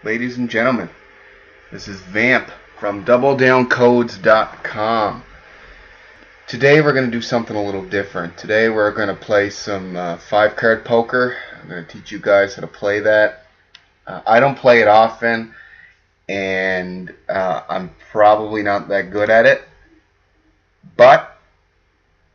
ladies and gentlemen. This is Vamp from DoubleDownCodes.com. Today we're going to do something a little different. Today we're going to play some 5-card poker. I'm going to teach you guys how to play that. I don't play it often, and I'm probably not that good at it, but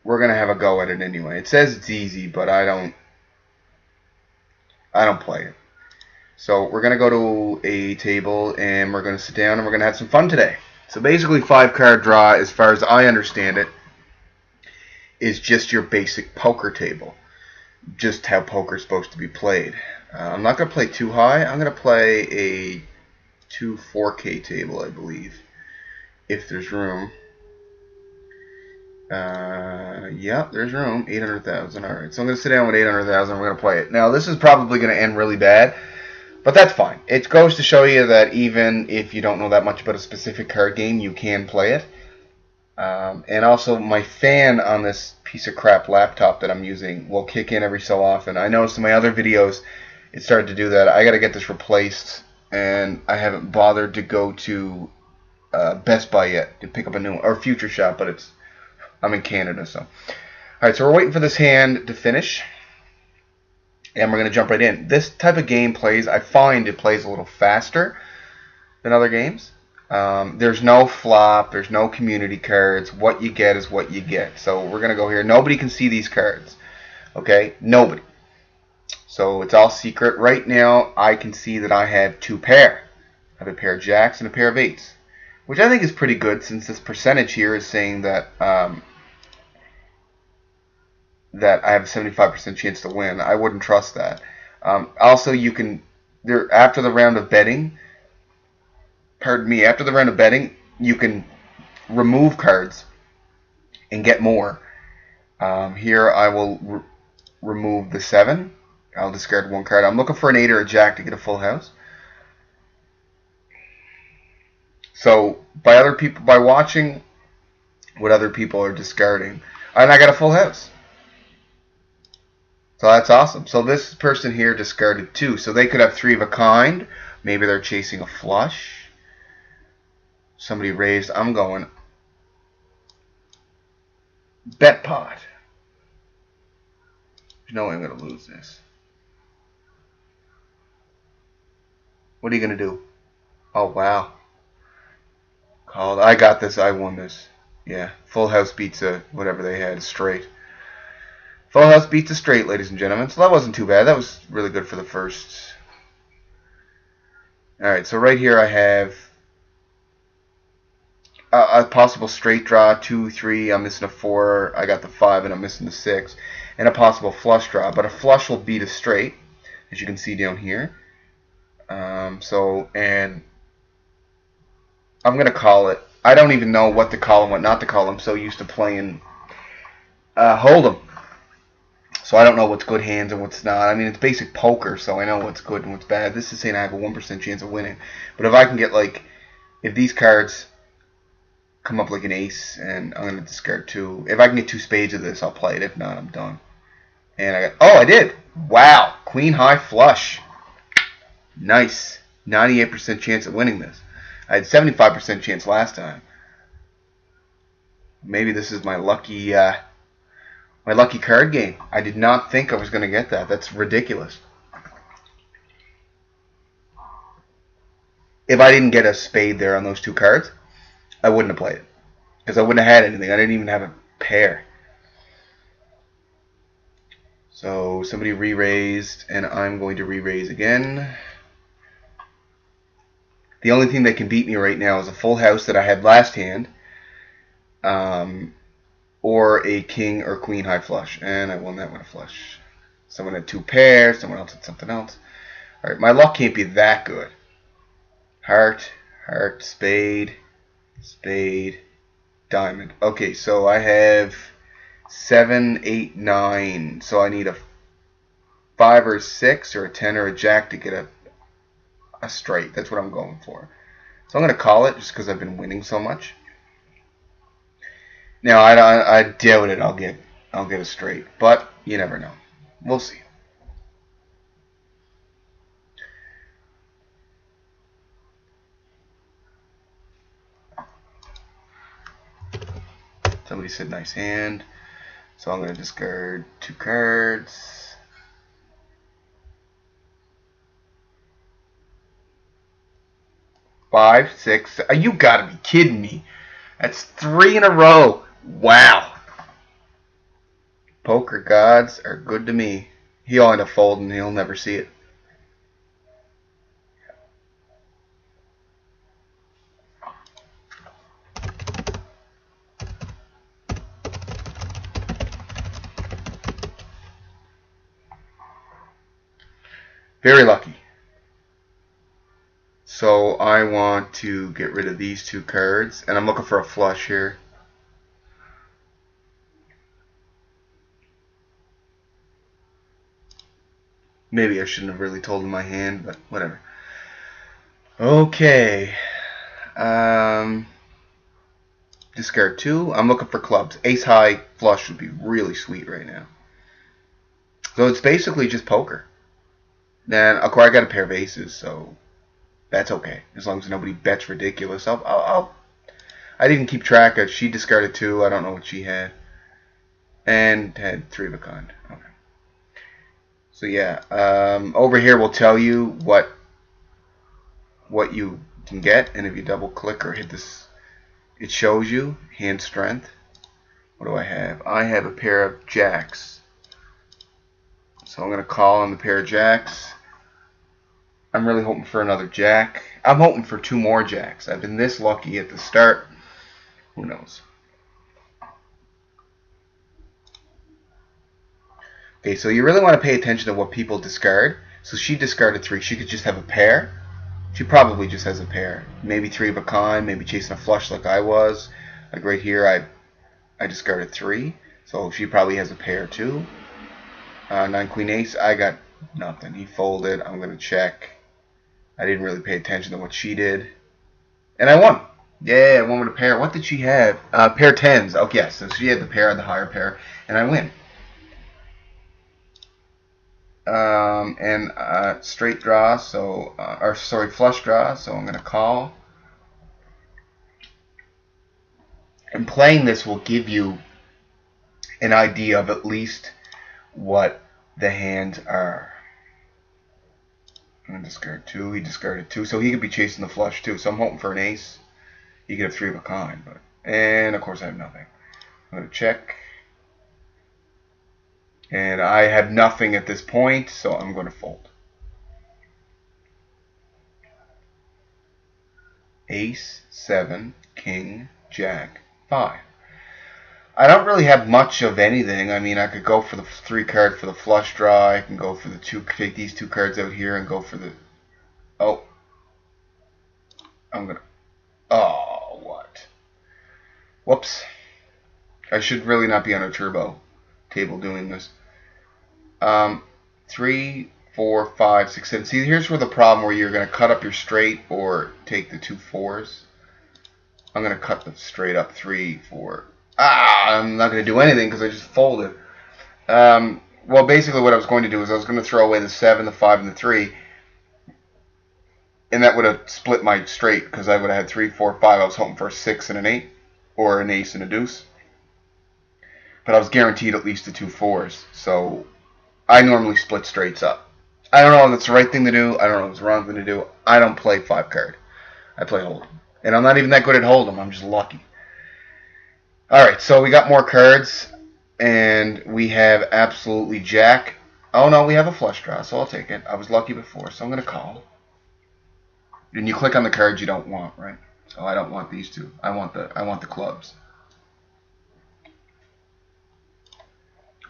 we're going to have a go at it anyway. It says it's easy, but I don't play it. So we're going to go to a table and we're going to sit down and we're going to have some fun today. So basically 5-card draw, as far as I understand it, is just your basic poker table. Just how poker's supposed to be played. I'm not going to play too high. I'm going to play a 4K table, I believe, if there's room. Yeah, there's room. 800,000. Alright, so I'm going to sit down with 800,000 and we're going to play it. Now, this is probably going to end really bad, but that's fine. It goes to show you that even if you don't know that much about a specific card game, you can play it. And also, my fan on this piece of crap laptop that I'm using will kick in every so often. I noticed in my other videos it started to do that. I got to get this replaced, and I haven't bothered to go to Best Buy yet to pick up a new one, or Future Shop, but I'm in Canada, so. Alright, so we're waiting for this hand to finish. And we're going to jump right in. This type of game I find it plays a little faster than other games. There's no flop. There's no community cards. What you get is what you get. So we're going to go here. Nobody can see these cards. Okay? Nobody. So it's all secret. Right now, I can see that I have 2 pair. I have a pair of jacks and a pair of 8s. Which I think is pretty good, since this percentage here is saying that that I have a 75% chance to win. I wouldn't trust that. Also, you can, after the round of betting, you can remove cards and get more. Here I will remove the 7. I'll discard 1 card. I'm looking for an 8 or a jack to get a full house. So by watching what other people are discarding, and I got a full house. So that's awesome. So this person here discarded 2. So they could have 3 of a kind. Maybe they're chasing a flush. Somebody raised. I'm going bet pot. There's no way I'm going to lose this. What are you going to do? Oh, wow. Called. I got this. I won this. Yeah. Full house beats whatever they had straight. Full house beats a straight, ladies and gentlemen. So that wasn't too bad. That was really good for the first. Alright, so right here I have a possible straight draw, 2, 3. I'm missing a 4. I got the 5, and I'm missing the 6. And a possible flush draw. But a flush will beat a straight, as you can see down here. And I'm going to call it. I don't even know what to call and what not to call. I'm so used to playing Hold'em. So I don't know what's good hands and what's not. I mean, it's basic poker, so I know what's good and what's bad. This is saying I have a 1% chance of winning. But if I can get, if these cards come up like an ace, and I'm going to discard 2. If I can get 2 spades of this, I'll play it. If not, I'm done. And I did. Wow. Queen high flush. Nice. 98% chance of winning this. I had 75% chance last time. Maybe this is my lucky card game. I did not think I was going to get that. That's ridiculous. If I didn't get a spade there on those 2 cards, I wouldn't have played it. Because I wouldn't have had anything. I didn't even have a pair. So somebody re-raised, and I'm going to re-raise again. The only thing that can beat me right now is a full house that I had last hand. Or a king or queen high flush. And I won that one a flush. Someone had 2 pairs. Someone else had something else. Alright, my luck can't be that good. Heart, heart, spade, spade, diamond. Okay, so I have 7, 8, 9. So I need a 5 or a 6 or a 10 or a jack to get a straight. That's what I'm going for. So I'm going to call it just because I've been winning so much. Now I doubt it. I'll get a straight, but you never know. We'll see. Somebody said nice hand. So I'm going to discard 2 cards. Five, 6. You gotta be kidding me. That's 3 in a row. Wow. Poker gods are good to me. He'll end up folding. He'll never see it. Very lucky. So I want to get rid of these 2 cards. And I'm looking for a flush here. Maybe I shouldn't have really told him my hand, but whatever. Okay. Discard 2. I'm looking for clubs. Ace high flush would be really sweet right now. So it's basically just poker. Then, of course, I got a pair of aces, so that's okay. As long as nobody bets ridiculous. I didn't keep track of. She discarded 2. I don't know what she had. And had 3 of a kind. Okay. So yeah, over here will tell you what you can get, and if you double click or hit this, it shows you hand strength. What do I have? I have a pair of jacks. So I'm going to call on the pair of jacks. I'm really hoping for another jack. I'm hoping for 2 more jacks. I've been this lucky at the start. Who knows? Okay, so you really want to pay attention to what people discard. So she discarded 3. She could just have a pair. She probably just has a pair. Maybe 3 of a kind, maybe chasing a flush like I was. Like right here, I discarded 3. So she probably has a pair too. 9 queen ace, I got nothing. He folded. I'm going to check. I didn't really pay attention to what she did. And I won. Yeah, I won with a pair. What did she have? Pair 10s. Oh, yes. So she had the pair, the higher pair. And I win. Straight draw, so flush draw, so I'm gonna call. And playing this will give you an idea of at least what the hands are. I'm gonna discard 2. He discarded 2, so he could be chasing the flush too. So I'm hoping for an ace. He could have 3 of a kind, and of course I have nothing. I'm gonna check. And I have nothing at this point, so I'm going to fold. Ace, 7, king, jack, 5. I don't really have much of anything. I mean, I could go for the 3 card for the flush draw. I can go for the 2, take these 2 cards out here and go for the... Oh. I'm going to... Oh, what? Whoops. I should really not be on a turbo table doing this. 3, 4, 5, 6, 7. See, here's where the problem where you're going to cut up your straight or take the 2 4s. I'm going to cut the straight up 3, 4. I'm not going to do anything because I just folded. Well, basically what I was going to do is I was going to throw away the 7, the 5, and the 3. And that would have split my straight because I would have had 3, 4, 5. I was hoping for a 6 and an 8 or an ace and a deuce. But I was guaranteed at least the 2 4s. So I normally split straights up. I don't know if that's the right thing to do. I don't know if it's the wrong thing to do. I don't play 5 card. I play hold'em. And I'm not even that good at hold'em. I'm just lucky. Alright, so we got more cards. And we have absolutely jack. Oh no, we have a flush draw, so I'll take it. I was lucky before, so I'm going to call. And you click on the cards you don't want, right? So I don't want these 2. I want the clubs.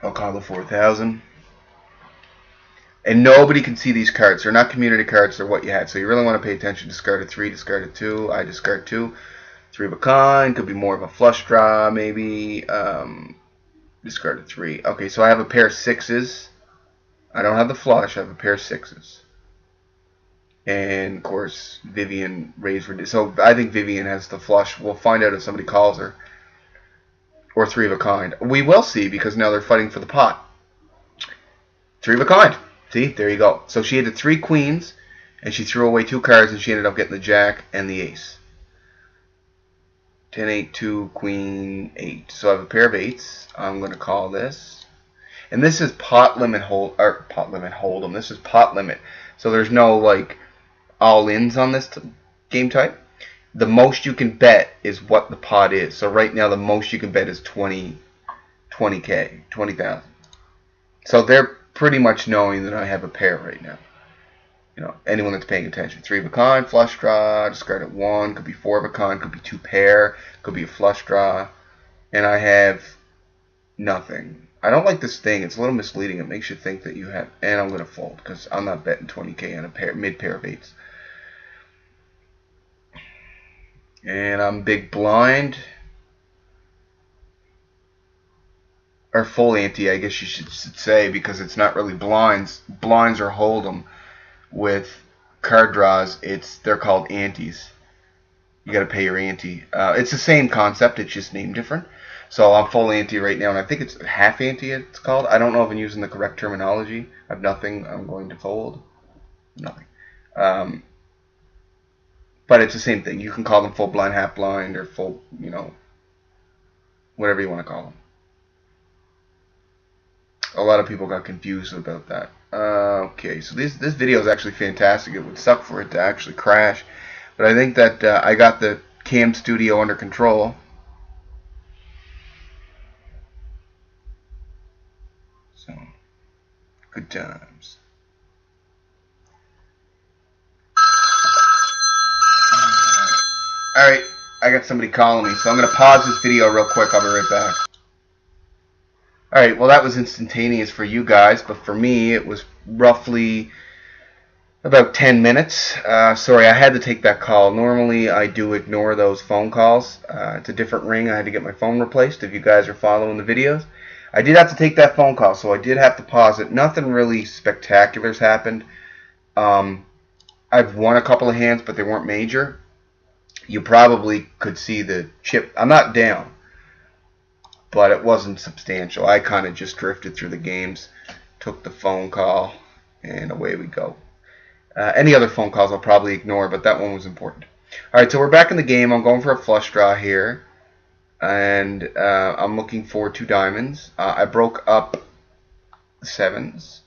I'll call the 4,000. And nobody can see these cards. They're not community cards. They're what you had. So you really want to pay attention. Discarded 3, discarded 2. I discard 2. 3 of a kind. Could be more of a flush draw, maybe. Discarded 3. Okay, so I have a pair of 6s. I don't have the flush. I have a pair of 6s. And, of course, Vivian raised for... So I think Vivian has the flush. We'll find out if somebody calls her. Or 3 of a kind. We will see because now they're fighting for the pot. 3 of a kind. See, there you go. So she had the 3 queens, and she threw away 2 cards, and she ended up getting the jack and the ace. 10, 8, 2, queen, 8. So I have a pair of 8s. I'm going to call this. And this is pot limit hold, or pot limit hold'em. This is pot limit. So there's no like all-ins on this game type. The most you can bet is what the pot is. So right now the most you can bet is 20K, 20,000. So they're pretty much knowing that I have a pair right now. You know, anyone that's paying attention. 3 of a kind, flush draw, discard at 1, could be 4 of a kind, could be 2 pair, could be a flush draw, and I have nothing. I don't like this thing. It's a little misleading. It makes you think that you have, and I'm going to fold because I'm not betting 20K on a pair, mid pair of 8s. And I'm big blind. Or full ante, I guess you should say, because it's not really blinds. Blinds are hold'em. With card draws, they're called antes. You got to pay your ante. It's the same concept, it's just named different. So I'm full ante right now, and I think it's half ante. It's called. I don't know if I'm using the correct terminology. I have nothing. I'm going to fold. Nothing. But it's the same thing. You can call them full blind, half blind, or full, you know, whatever you want to call them. A lot of people got confused about that. Okay, so this video is actually fantastic. It would suck for it to actually crash, but I think that I got the Cam Studio under control. So, good times. Alright, I got somebody calling me, so I'm going to pause this video real quick. I'll be right back. Alright, well that was instantaneous for you guys, but for me it was roughly about 10 minutes. Sorry, I had to take that call. Normally I do ignore those phone calls. It's a different ring. I had to get my phone replaced, if you guys are following the videos. I did have to take that phone call, so I did have to pause it. Nothing really spectacular has happened. I've won a couple of hands, but they weren't major. You probably could see the chip. I'm not down, but it wasn't substantial. I kind of just drifted through the games, took the phone call, and away we go. Any other phone calls I'll probably ignore, but that one was important. Alright, so we're back in the game. I'm going for a flush draw here, and I'm looking for 2 diamonds. I broke up the 7s.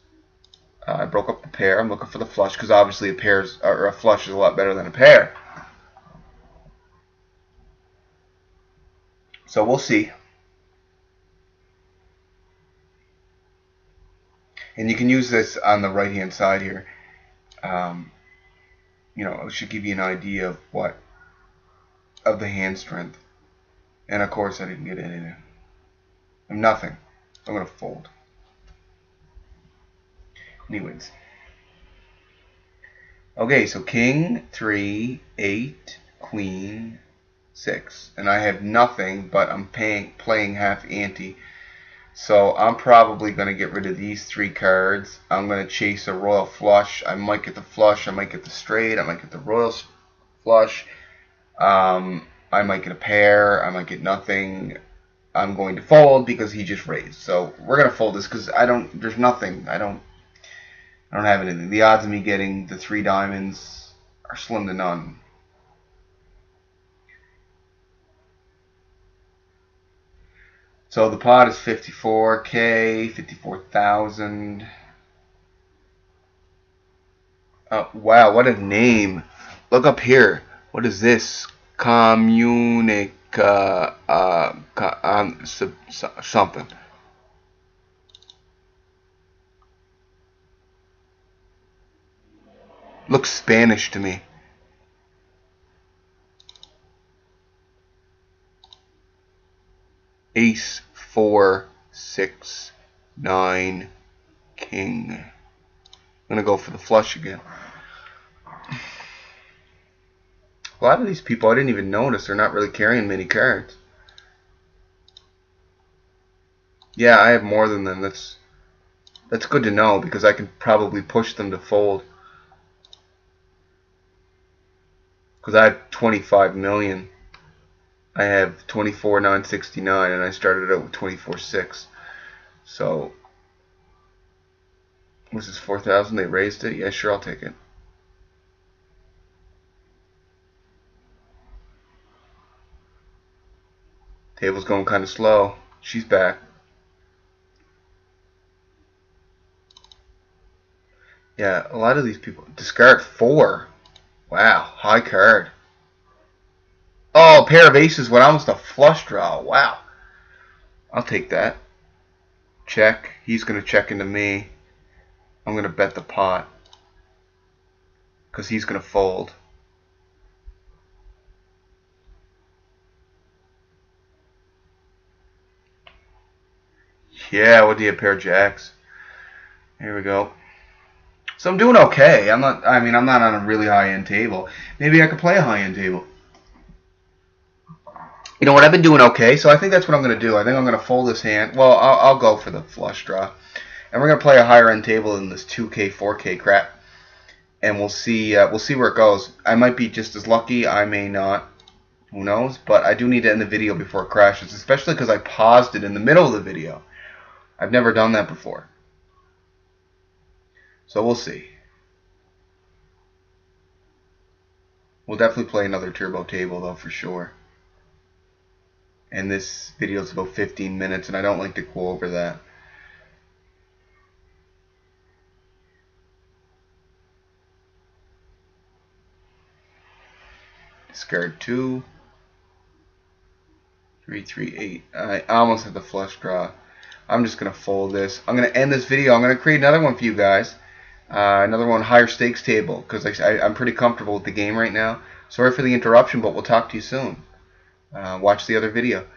I broke up the pair. I'm looking for the flush, because obviously a flush is a lot better than a pair. So we'll see. And you can use this on the right hand side here. You know, it should give you an idea of the hand strength. And of course I didn't get anything. I'm nothing. I'm going to fold. Anyways. Okay, so king, 3, 8, queen, 6. And I have nothing, but I'm playing half ante. So I'm probably going to get rid of these 3 cards. I'm going to chase a royal flush. I might get the flush. I might get the straight. I might get the royal flush. I might get a pair. I might get nothing. I'm going to fold because he just raised. So we're going to fold this because there's nothing. I don't have anything. The odds of me getting the 3 diamonds are slim to none. So the pot is 54K, 54,000. Oh, wow, what a name. Look up here. What is this? Communica something. Looks Spanish to me. Ace, 4, 6, 9, king. I'm going to go for the flush again. A lot of these people I didn't even notice. They're not really carrying many cards. Yeah, I have more than them. That's good to know because I can probably push them to fold. Because I have 25 million. I have 24,969 and I started out with 24,6. So, was this 4,000? They raised it? Yeah, sure, I'll take it. Table's going kind of slow. She's back. Yeah, a lot of these people discard 4. Wow, high card. Oh, a pair of aces with almost a flush draw. Wow. I'll take that. Check. He's going to check into me. I'm going to bet the pot. Because he's going to fold. Yeah, what do you have? Pair of jacks. Here we go. So I'm doing okay. I'm not on a really high-end table. Maybe I could play a high-end table. You know what? I've been doing okay, so I think that's what I'm going to do. I think I'm going to fold this hand. Well, I'll go for the flush draw. And we're going to play a higher-end table than this 2K, 4K crap. And we'll see where it goes. I might be just as lucky. I may not. Who knows? But I do need to end the video before it crashes, especially because I paused it in the middle of the video. I've never done that before. So we'll see. We'll definitely play another turbo table, though, for sure. And this video is about 15 minutes, and I don't like to go over that. Discard 2. 3, 3, 8. I almost had the flush draw. I'm just going to fold this. I'm going to end this video. I'm going to create another one for you guys. Another one, higher stakes table, because I'm pretty comfortable with the game right now. Sorry for the interruption, but we'll talk to you soon. Watch the other video.